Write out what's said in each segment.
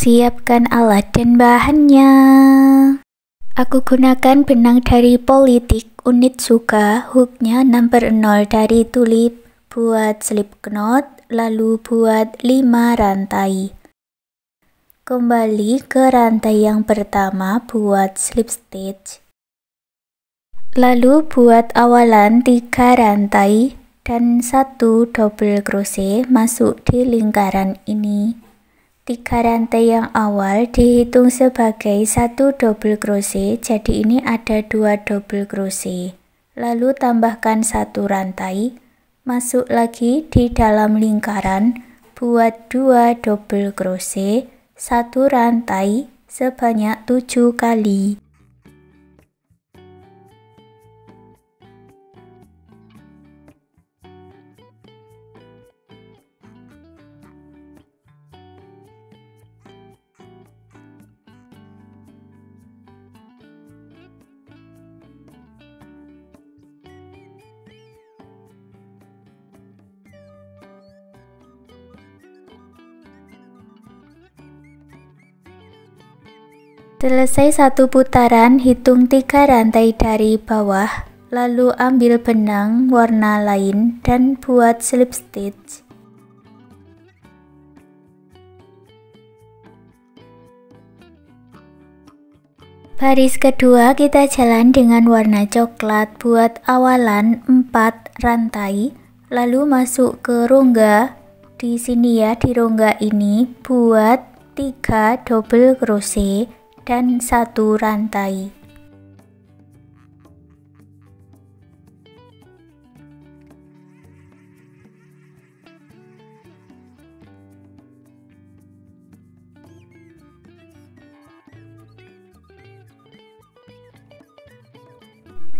Siapkan alat dan bahannya. Aku gunakan benang dari Politik unit Suka, hooknya number 0 dari tulip, buat slip knot, lalu buat 5 rantai. Kembali ke rantai yang pertama buat slip stitch. Lalu buat awalan 3 rantai dan 1 double crochet masuk di lingkaran ini. 3 rantai yang awal dihitung sebagai 1 double crochet, jadi ini ada 2 double crochet. Lalu tambahkan 1 rantai, masuk lagi di dalam lingkaran, buat 2 double crochet, 1 rantai sebanyak 7 kali. Selesai 1 putaran, hitung 3 rantai dari bawah, lalu ambil benang warna lain dan buat slip stitch. Baris kedua kita jalan dengan warna coklat, buat awalan 4 rantai, lalu masuk ke rongga. Di sini ya, di rongga ini buat 3 double crochet dan 1 rantai.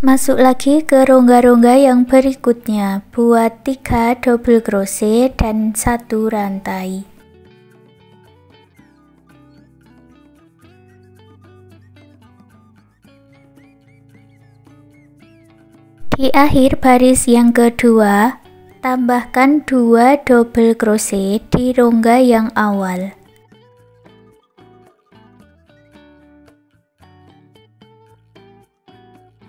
Masuk lagi ke rongga-rongga yang berikutnya, buat 3 double crochet dan 1 rantai. Di akhir baris yang kedua, tambahkan 2 double crochet di rongga yang awal.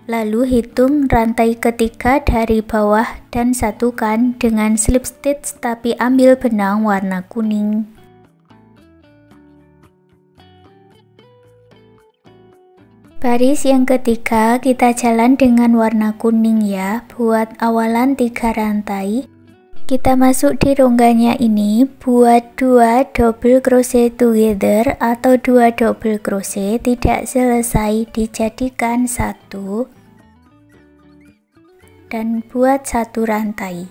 Lalu hitung rantai ketiga dari bawah dan satukan dengan slip stitch, tapi ambil benang warna kuning. Baris yang ketiga kita jalan dengan warna kuning ya, buat awalan 3 rantai. Kita masuk di rongganya ini, buat 2 double crochet together atau 2 double crochet tidak selesai dijadikan 1 dan buat 1 rantai.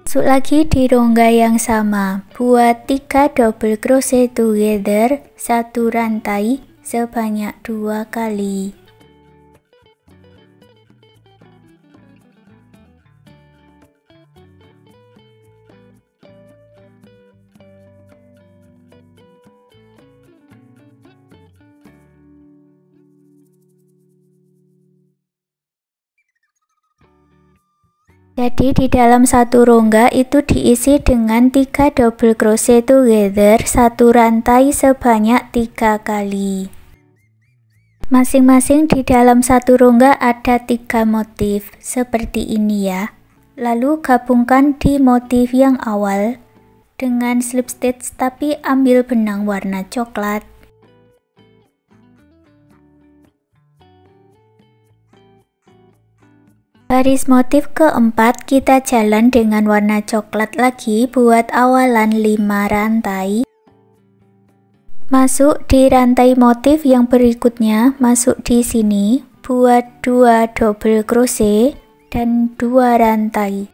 Masuk lagi di rongga yang sama, buat 3 double crochet together, 1 rantai sebanyak 2 kali. Jadi di dalam satu rongga itu diisi dengan 3 double crochet together, 1 rantai sebanyak 3 kali. Masing-masing di dalam satu rongga ada 3 motif seperti ini ya. Lalu gabungkan di motif yang awal dengan slip stitch, tapi ambil benang warna coklat. Baris motif keempat kita jalan dengan warna coklat lagi, buat awalan 5 rantai. Masuk di rantai motif yang berikutnya, masuk di sini, buat 2 double crochet dan 2 rantai.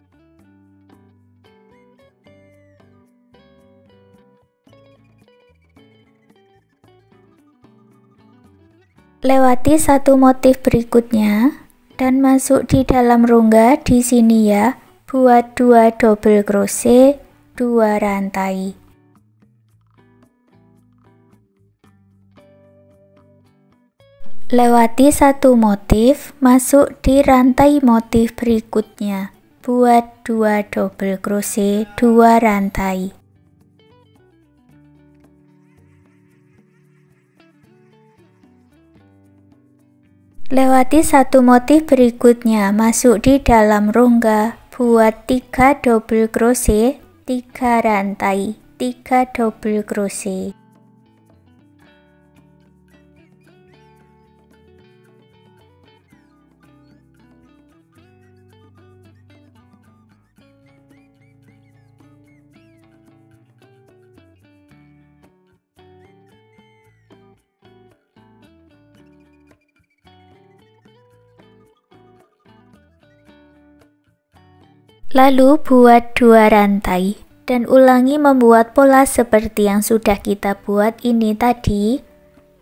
Lewati satu motif berikutnya dan masuk di dalam rongga di sini ya, buat 2 double crochet, 2 rantai. Lewati satu motif, masuk di rantai motif berikutnya, buat 2 double crochet, 2 rantai. Lewati satu motif berikutnya, masuk di dalam rongga, buat 3 double crochet, 3 rantai, 3 double crochet. Lalu buat 2 rantai dan ulangi membuat pola seperti yang sudah kita buat ini tadi.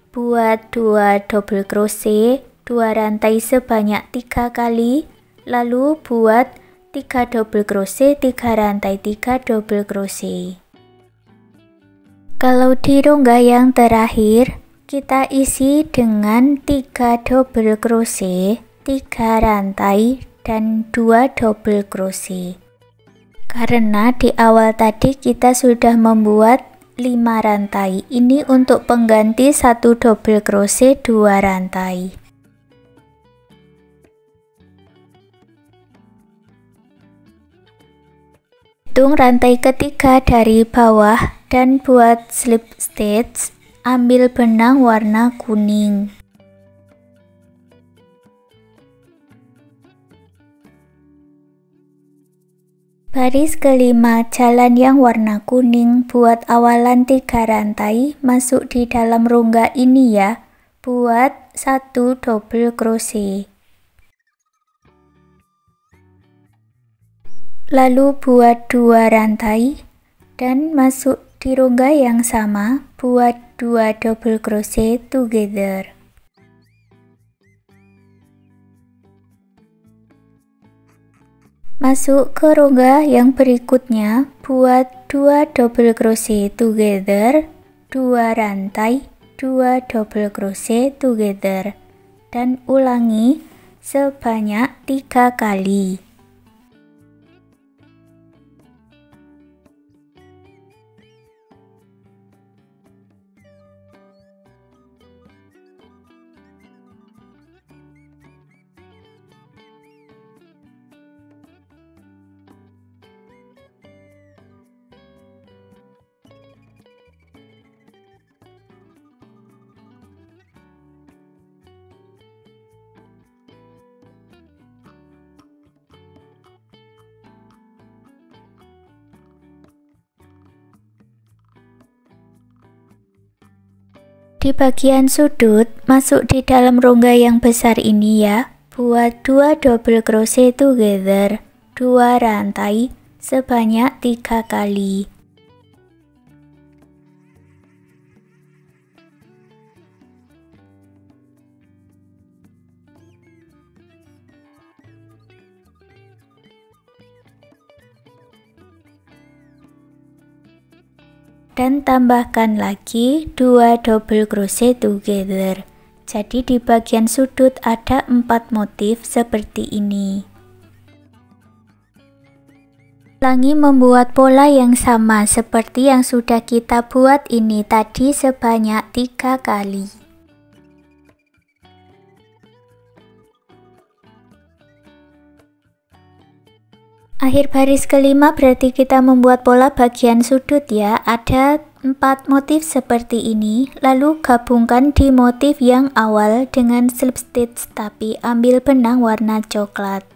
Buat 2 double crochet, 2 rantai sebanyak 3 kali, lalu buat 3 double crochet, 3 rantai, 3 double crochet. Kalau di rongga yang terakhir, kita isi dengan 3 double crochet, 3 rantai, dan 2 double crochet. Karena di awal tadi kita sudah membuat 5 rantai. Ini untuk pengganti 1 double crochet 2 rantai. Hitung rantai ketiga dari bawah dan buat slip stitch. Ambil benang warna kuning. Baris kelima, jalan yang warna kuning, buat awalan 3 rantai, masuk di dalam rongga ini ya, buat 1 double crochet. Lalu buat 2 rantai, dan masuk di rongga yang sama, buat 2 double crochet together. Masuk ke rongga yang berikutnya, buat 2 double crochet together, 2 rantai, 2 double crochet together, dan ulangi sebanyak 3 kali. Di bagian sudut, masuk di dalam rongga yang besar ini ya, buat 2 double crochet together, 2 rantai, sebanyak 3 kali. Dan tambahkan lagi 2 double crochet together. Jadi di bagian sudut ada 4 motif seperti ini. Ulangi membuat pola yang sama seperti yang sudah kita buat ini tadi sebanyak 3 kali. Akhir baris kelima berarti kita membuat pola bagian sudut ya, ada 4 motif seperti ini, lalu gabungkan di motif yang awal dengan slip stitch tapi ambil benang warna coklat.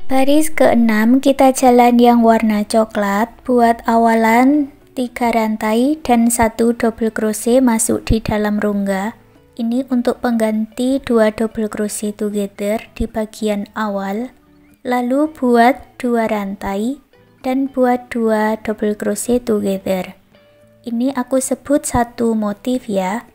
Baris ke-6 kita jalan yang warna coklat, buat awalan 3 rantai dan 1 double crochet masuk di dalam rongga. Ini untuk pengganti 2 double crochet together di bagian awal, lalu buat 2 rantai dan buat 2 double crochet together. Ini aku sebut satu motif ya.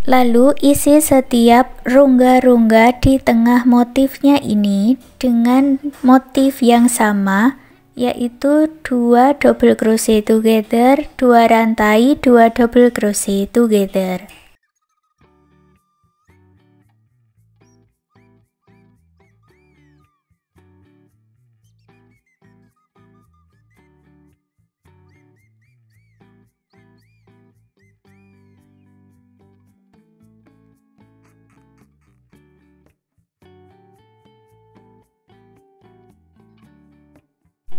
Lalu isi setiap rongga-rongga di tengah motifnya ini dengan motif yang sama, yaitu 2 double crochet together, 2 rantai, 2 double crochet together.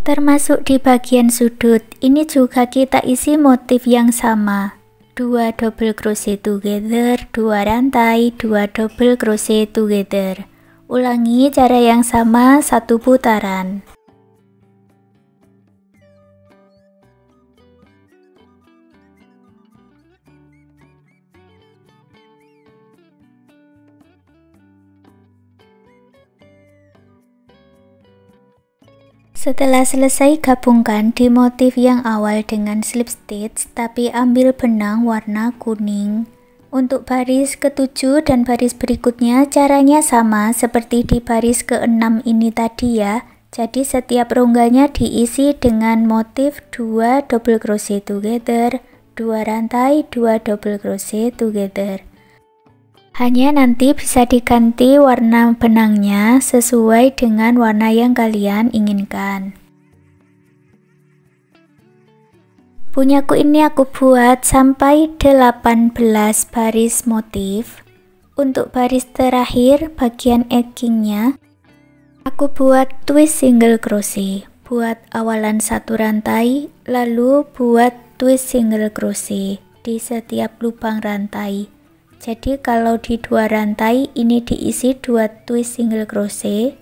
Termasuk di bagian sudut, ini juga kita isi motif yang sama. 2 double crochet together, 2 rantai, 2 double crochet together. Ulangi cara yang sama 1 putaran. Setelah selesai, gabungkan di motif yang awal dengan slip stitch, tapi ambil benang warna kuning. Untuk baris ke-7 dan baris berikutnya caranya sama seperti di baris ke-6 ini tadi ya. Jadi setiap rongganya diisi dengan motif 2 double crochet together, 2 rantai, 2 double crochet together. Hanya nanti bisa diganti warna benangnya sesuai dengan warna yang kalian inginkan. Punyaku ini aku buat sampai 18 baris motif. Untuk baris terakhir bagian eggingnya aku buat twist single crochet. Buat awalan 1 rantai, lalu buat twist single crochet di setiap lubang rantai. Jadi kalau di 2 rantai ini diisi 2 twist single crochet,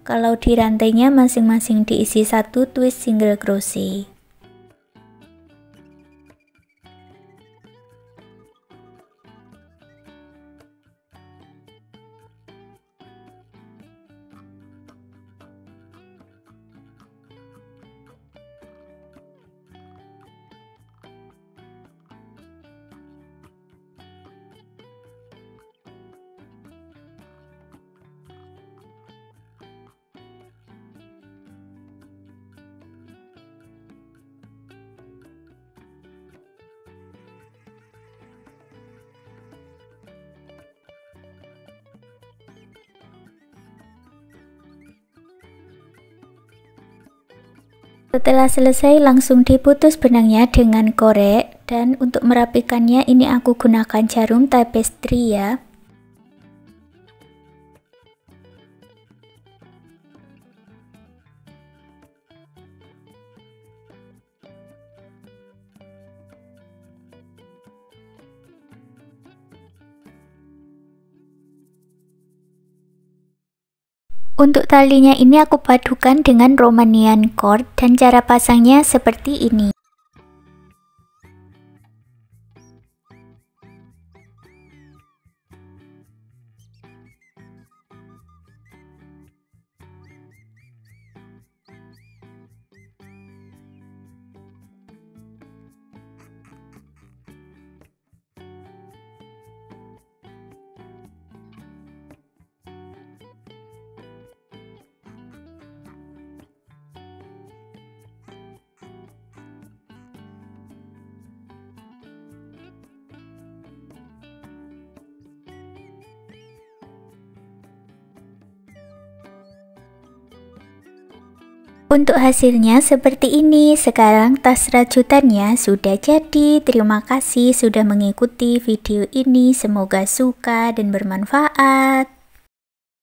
kalau di rantainya masing-masing diisi 1 twist single crochet. Setelah selesai langsung diputus benangnya dengan korek, dan untuk merapikannya ini aku gunakan jarum tapestry ya. Untuk talinya ini aku padukan dengan Romanian cord dan cara pasangnya seperti ini. Untuk hasilnya seperti ini. Sekarang tas rajutannya sudah jadi. Terima kasih sudah mengikuti video ini. Semoga suka dan bermanfaat.